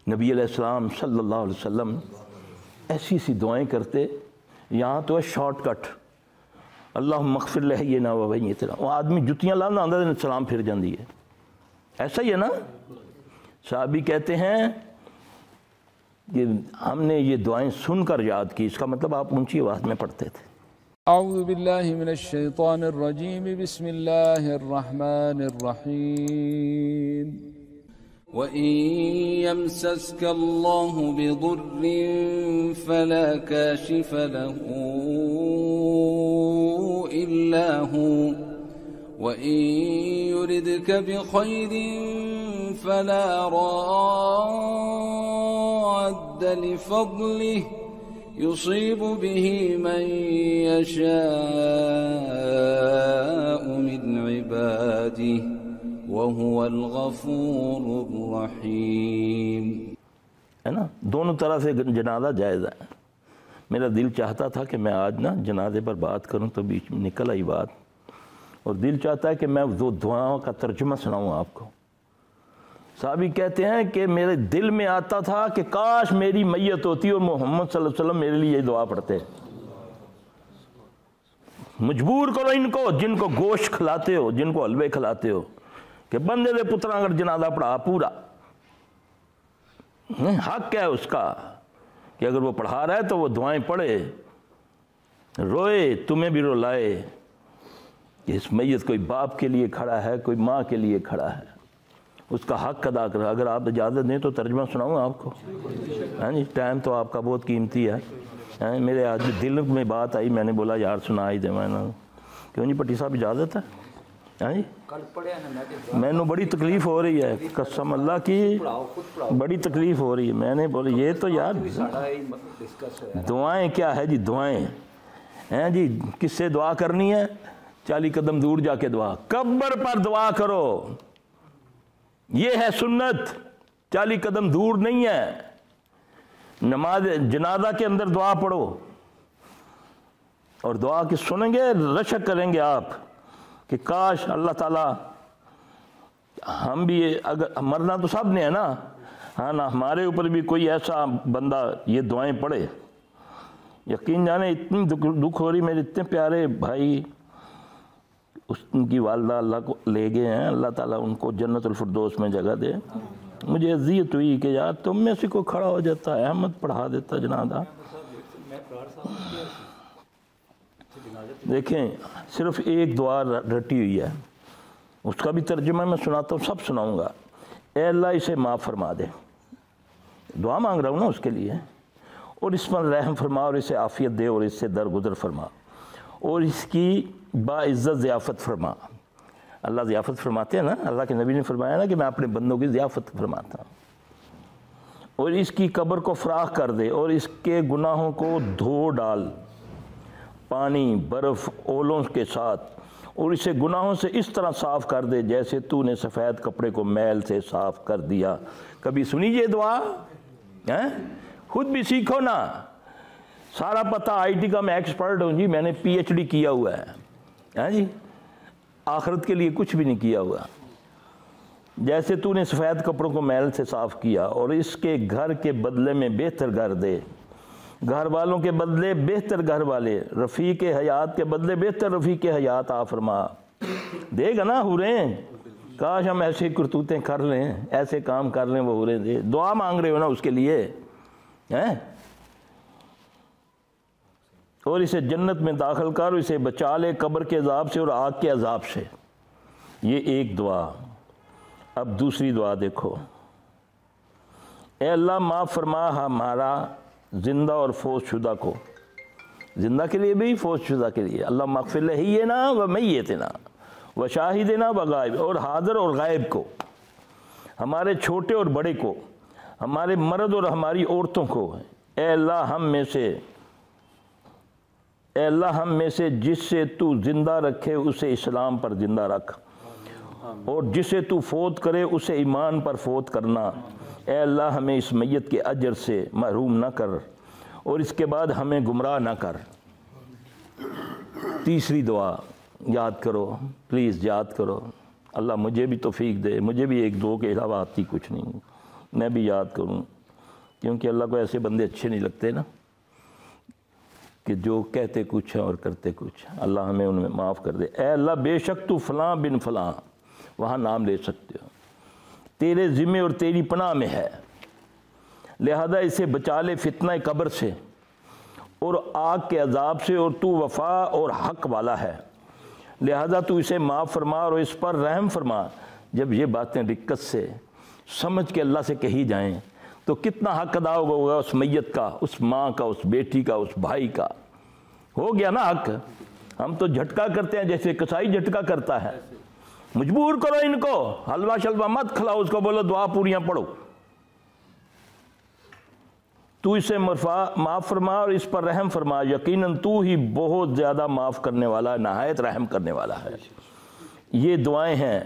نبی علیہ السلام صلی اللہ علیہ وسلم ایسی سی دعائیں کرتے، یہاں تو ہے شارٹ کٹ، اللہم اغفر لحینا و میتنا، وہ آدمی جتیاں لانا آندہ دن سلام پھر جاندی ہے، ایسا ہی ہے نا؟ صحابی کہتے ہیں کہ ہم نے یہ دعائیں سن کر یاد کی، اس کا مطلب آپ اونچی آواز میں پڑھتے تھے۔ اعوذ باللہ من الشیطان الرجیم، بسم اللہ الرحمن الرحیم۔ وَإِن يَمْسَسْكَ اللَّهُ بِضُرٍّ فَلَا كَاشِفَ لَهُ إِلَّا هُوَ وَإِن يُرِدْكَ بِخَيْرٍ فَلَا رَادَّ لِفَضْلِهِ يُصِيبُ بِهِ مَن يَشَاءُ مِنْ عِبَادِهِ وَهُوَ الْغَفُورُ الرَّحِيمُ۔ ہے نا؟ دونوں طرح سے جنازہ جائز ہے۔ میرا دل چاہتا تھا کہ میں آج نا جنازے پر بات کروں تو بیچ میں نکل آئی بات، اور دل چاہتا ہے کہ میں وہ دعاؤں کا ترجمہ سناؤں آپ کو۔ صحابی کہتے ہیں کہ میرے دل میں آتا تھا کہ کاش میری میت ہوتی اور محمد صلی اللہ علیہ وسلم میرے لیے یہ دعا پڑھتے۔ مجبور کرو ان کو، جن کو گوشت کھلاتے ہو، جن کو حلوے کھلاتے ہو، کہ بندے دے پترا اگر جنازہ پڑھا پورا، حق ہے اس کا کہ اگر وہ پڑھا رہا ہے تو وہ دعائیں پڑھے، روئے، تمہیں بھی رلائے کہ اس میت کوئی باپ کے لیے کھڑا ہے، کوئی ماں کے لیے کھڑا ہے، اس کا حق ادا کرا۔ اگر آپ اجازت دیں تو ترجمہ سناؤں آپ کو؟ ہاں جی، ٹائم تو آپ کا بہت قیمتی ہے۔ میرے آج دل میں بات آئی، میں نے بولا یار سنا ہی دے، میں نے کیوں جی پٹی صاحب اجازت ہے؟ ہاں جی، میں نے بڑی تکلیف ہو رہی ہے، قسم اللہ کی بڑی تکلیف ہو رہی ہے۔ میں نے بولا یہ تو یار دعائیں کیا ہے جی، دعائیں ہیں جی، کس سے دعا کرنی ہے؟ 40 قدم دور جا کے دعا، قبر پر دعا کرو، یہ ہے سنت، 40 قدم دور نہیں ہے۔ نماز جنازہ کے اندر دعا پڑھو، اور دعا کی سنیں گے، رشک کریں گے آپ کہ کاش اللہ تعالیٰ ہم بھی، اگر مرنا تو سب نے ہے نا، ہاں نا، ہمارے اوپر بھی کوئی ایسا بندہ یہ دعائیں پڑھے۔ یقین جانے اتنی دکھ ہو رہی، میرے اتنے پیارے بھائی، ان کی والدہ اللہ کو لے گئے ہیں، اللہ تعالیٰ ان کو جنت الفردوس میں جگہ دے۔ مجھے اذیت ہوئی کہ یار تم میں سے کوئی کھڑا ہو جاتا، احمد پڑھا دیتا جنازہ۔ دیکھیں صرف ایک دعا رٹی ہوئی ہے، اس کا بھی ترجمہ میں سناتا ہوں، سب سناؤں گا۔ اے اللہ اسے معاف فرما دے، دعا مانگ رہا ہوں نا اس کے لیے، اور اس پر رحم فرما، اور اسے عافیت دے، اور اس سے درگزر فرما، اور اس کی باعزت ضیافت فرما۔ اللہ ضیافت فرماتے ہیں نا، اللہ کے نبی نے فرمایا نا کہ میں اپنے بندوں کی ضیافت فرماتا ہوں۔ اور اس کی قبر کو فراخ کر دے، اور اس کے گناہوں کو دھو ڈال پانی، برف، اولوں کے ساتھ، اور اسے گناہوں سے اس طرح صاف کر دے جیسے تو نے سفید کپڑے کو میل سے صاف کر دیا۔ کبھی سنی یہ دعا؟ خود بھی سیکھو نا، سارا پتہ آئی ٹی کا میں ایکسپرٹ ہوں جی، میں نے پی ایچ ڈی کیا ہوا ہے جی، آخرت کے لیے کچھ بھی نہیں کیا ہوا۔ جیسے تو نے سفید کپڑوں کو میل سے صاف کیا، اور اس کے گھر کے بدلے میں بہتر گھر دے، گھر والوں کے بدلے بہتر گھر والے، رفیق حیات کے بدلے بہتر رفیق حیات آ فرما۔ دے گا نا حوریں، کاش ہم ایسے کرتوتیں کر لیں، ایسے کام کر لیں، وہ حوریں دے۔ دعا مانگ رہے ہو نا اس کے لیے، اور اسے جنت میں داخل کر، اسے بچا لے قبر کے عذاب سے اور آگ کے عذاب سے۔ یہ ایک دعا۔ اب دوسری دعا دیکھو، اے اللہ معاف فرما ہمارا زندہ اور فوت شدہ کو، زندہ کے لیے بھی، فوت شدہ کے لیے، اللہ مغفر لحینا و میتنا و شاہدنا و غائب، اور حاضر اور غائب کو، ہمارے چھوٹے اور بڑے کو، ہمارے مرد اور ہماری عورتوں کو۔ اے اللہ ہم میں سے جس سے تو زندہ رکھے اسے اسلام پر زندہ رکھ، اور جسے تو فوت کرے اسے ایمان پر فوت کرنا۔ اے اللہ ہمیں اس میت کے اجر سے محروم نہ کر، اور اس کے بعد ہمیں گمراہ نہ کر۔ تیسری دعا یاد کرو، پلیز یاد کرو، اللہ مجھے بھی توفیق دے، مجھے بھی ایک دو کے علاوہ آتی کچھ نہیں۔ میں بھی یاد کروں، کیونکہ اللہ کو ایسے بندے اچھے نہیں لگتے نا کہ جو کہتے کچھ ہیں اور کرتے کچھ۔ اللہ ہمیں ان میں معاف کر دے۔ اے اللہ بے شک تو فلاں بن فلاں، وہاں نام لے سکتے ہو، تیرے ذمے اور تیری پناہ میں ہے، لہذا اسے بچا لے فتنہ قبر سے اور آگ کے عذاب سے، اور تو وفا اور حق والا ہے، لہذا تو اسے معاف فرما اور اس پر رحم فرما۔ جب یہ باتیں دقت سے سمجھ کے اللہ سے کہی جائیں تو کتنا حق ادا ہوگا اس میت کا، اس ماں کا، اس بیٹی کا، اس بھائی کا۔ ہو گیا نا حق۔ ہم تو جھٹکا کرتے ہیں جیسے کسائی جھٹکا کرتا ہے، مجبور کرو ان کو، حلوہ شلوہ مت کھلاؤ، اس کو بولو دعا پوریاں پڑھو۔ تو اسے معاف فرما اور اس پر رحم فرما، یقیناً تو ہی بہت زیادہ معاف کرنے والا، نہایت رحم کرنے والا ہے۔ یہ دعائیں ہیں۔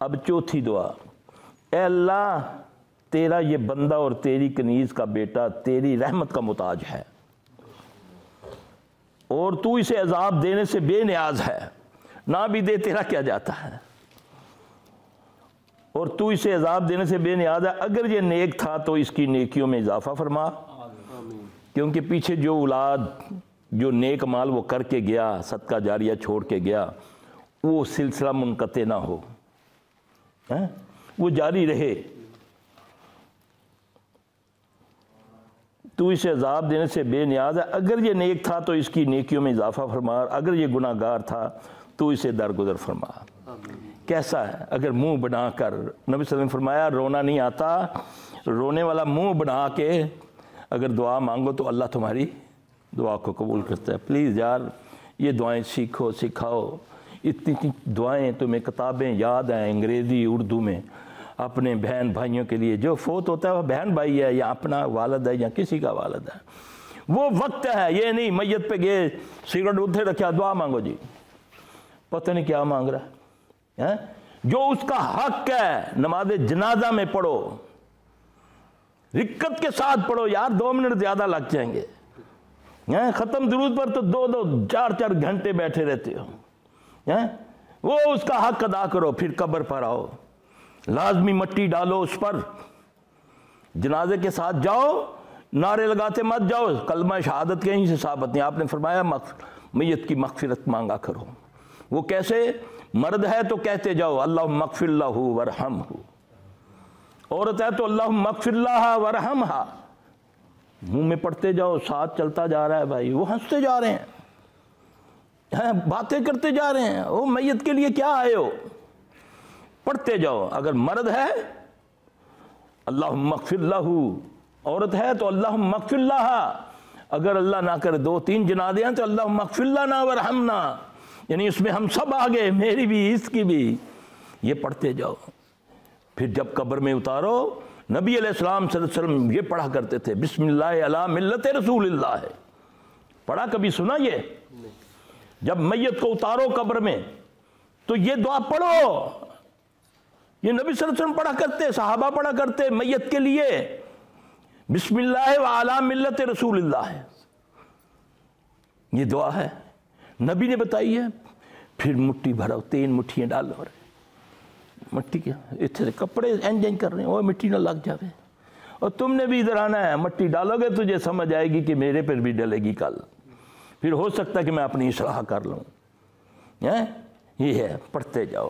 اب چوتھی دعا، اے اللہ تیرا یہ بندہ اور تیری کنیز کا بیٹا تیری رحمت کا محتاج ہے، اور تو اسے عذاب دینے سے بے نیاز ہے، نہ بھی دے تیرا کیا جاتا ہے، اور تو اسے عذاب دینے سے بے نیاز ہے، اگر یہ نیک تھا تو اس کی نیکیوں میں اضافہ فرما، کیونکہ پیچھے جو اولاد جو نیک مال وہ کر کے گیا، صدقہ جاریہ چھوڑ کے گیا، وہ سلسلہ منقطع نہ ہو، وہ جاری رہے۔ تو اسے عذاب دینے سے بے نیاز ہے، اگر یہ نیک تھا تو اس کی نیکیوں میں اضافہ فرما، اگر یہ گناہ گار تھا تو اسے درگزر فرما۔ کیسا ہے؟ اگر منہ بنا کر، نبی صلی اللہ علیہ وسلم نے فرمایا رونا نہیں آتا، رونے والا منہ بنا کے اگر دعا مانگو تو اللہ تمہاری دعا کو قبول کرتا ہے۔ پلیز یار یہ دعائیں سیکھو، سکھاؤ۔ اتنی دعائیں تمہیں کتابیں یاد ہیں انگریزی اردو میں، اپنے بہن بھائیوں کے لیے۔ جو فوت ہوتا ہے وہ بہن بھائی ہے یا اپنا والد ہے یا کسی کا والد ہے، وہ وقت ہے، یہ نہیں میت پہ گئے سگریٹ ادھر رکھا دعا مانگو جی، پتہ نہیں کیا مانگ رہا ہے۔ جو اس کا حق ہے نماز جنازہ میں پڑھو، رکت کے ساتھ پڑھو یار، 2 منٹ زیادہ لگ جائیں گے، ختم درود پر تو 2 4 گھنٹے بیٹھے رہتے ہو۔ وہ اس کا حق ادا کرو، پھر قبر پر آؤ، لازمی مٹی ڈالو اس پر، جنازے کے ساتھ جاؤ، نعرے لگاتے مت جاؤ، کلمہ شہادت کہیں سے ثابت نہیں، آپ نے فرمایا میت کی مغفرت مانگا کرو۔ وہ کیسے؟ مرد ہے تو کہتے جاؤ اللہم اغفر لہ ورحمہ، عورت ہے تو اللہم اغفر لہا ورحمہا، منہ میں پڑھتے جاؤ، ساتھ چلتا جا رہا ہے بھائی، وہ ہنستے جا رہے ہیں، باتیں کرتے جا رہے ہیں، وہ میت کے لیے کیا آئے ہو، پڑھتے جاؤ۔ اگر مرد ہے اللہم اغفر لہ، عورت ہے تو اللہم اغفر لہا، اگر اللہ نہ کرے 2-3 جنازے ہیں تو اللہم اغفر لنا ورحمنا، یعنی اس میں ہم سب آگے، میری بھی اس کی بھی، یہ پڑھتے جاؤ۔ پھر جب قبر میں اتارو، نبی علیہ السلام صلی اللہ علیہ وسلم یہ پڑھا کرتے تھے، بسم اللہ علی ملت رسول اللہ ہے، پڑھا کبھی سنا یہ؟ جب میت کو اتارو قبر میں تو یہ دعا پڑھو، یہ نبی صلی اللہ علیہ وسلم پڑھا کرتے، صحابہ پڑھا کرتے میت کے لیے، بسم اللہ وعلی ملت رسول اللہ ہے، یہ دعا ہے، نبی نے بتائی ہے۔ پھر مٹھی بھرو، 3 مٹھیاں ڈالو، مٹی کے اتنے کپڑے انجن کر رہے ہیں، وہ مٹی نہ لگ جاوے، اور تم نے بھی ادھر آنا ہے، مٹی ڈالو گے تجھے سمجھ آئے گی کہ میرے پر بھی ڈلے گی کل، پھر ہو سکتا ہے کہ میں اپنی اصلاح کر لوں۔ یہ ہے، پڑھتے جاؤ،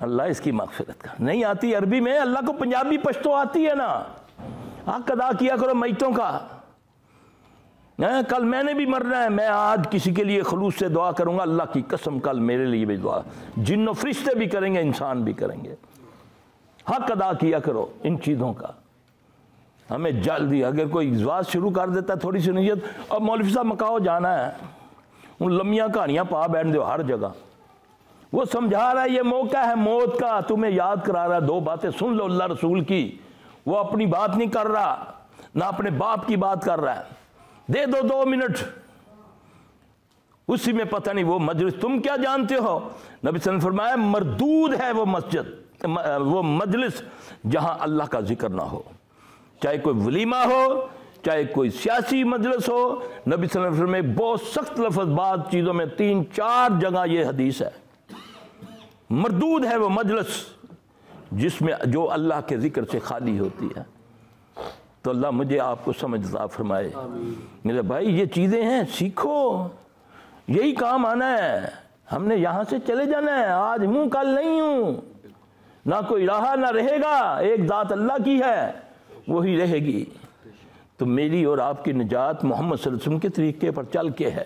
اللہ اس کی مغفرت کر۔ نہیں آتی عربی میں، اللہ کو پنجابی پشتو آتی ہے نا، حق ادا کیا کرو میتوں کا۔ کل میں نے بھی مرنا ہے، میں آج کسی کے لیے خلوص سے دعا کروں گا، اللہ کی قسم کل میرے لیے بھی دعا، جن و فرشتے بھی کریں گے، انسان بھی کریں گے۔ حق ادا کیا کرو ان چیزوں کا۔ ہمیں جلدی، اگر کوئی بات شروع کر دیتا ہے تھوڑی سی نیت، اور مولوی صاحب مکاؤ جانا ہے، ان لمبیاں کہانیاں پا بیٹھ دو ہر جگہ، وہ سمجھا رہا ہے یہ موقع ہے موت کا، تمہیں یاد کرا رہا ہے 2 باتیں سن لو اللہ رسول کی، وہ اپنی بات نہیں کر رہا، نہ اپنے باپ کی بات کر رہا ہے، دے دو 2 منٹ، اسی میں پتہ نہیں وہ مجلس تم کیا جانتے ہو۔ نبی صلی اللہ علیہ وسلم نے فرمایا مردود ہے وہ مسجد، وہ مجلس جہاں اللہ کا ذکر نہ ہو، چاہے کوئی ولیمہ ہو، چاہے کوئی سیاسی مجلس ہو۔ نبی صلی اللہ علیہ وسلم میں بہت سخت لفظ، بعض چیزوں میں 3-4 جگہ یہ حدیث ہے، مردود ہے وہ مجلس جس میں جو اللہ کے ذکر سے خالی ہوتی ہے۔ تو اللہ مجھے آپ کو سمجھ عطا فرمائے۔ میرے بھائی یہ چیزیں ہیں، سیکھو، یہی کام آنا ہے، ہم نے یہاں سے چلے جانا ہے، آج ہوں کل نہیں ہوں، نہ کوئی رہا نہ رہے گا، ایک ذات اللہ کی ہے وہی رہے گی۔ تو میری اور آپ کی نجات محمد صلی اللہ علیہ وسلم کے طریقے پر چل کے ہے۔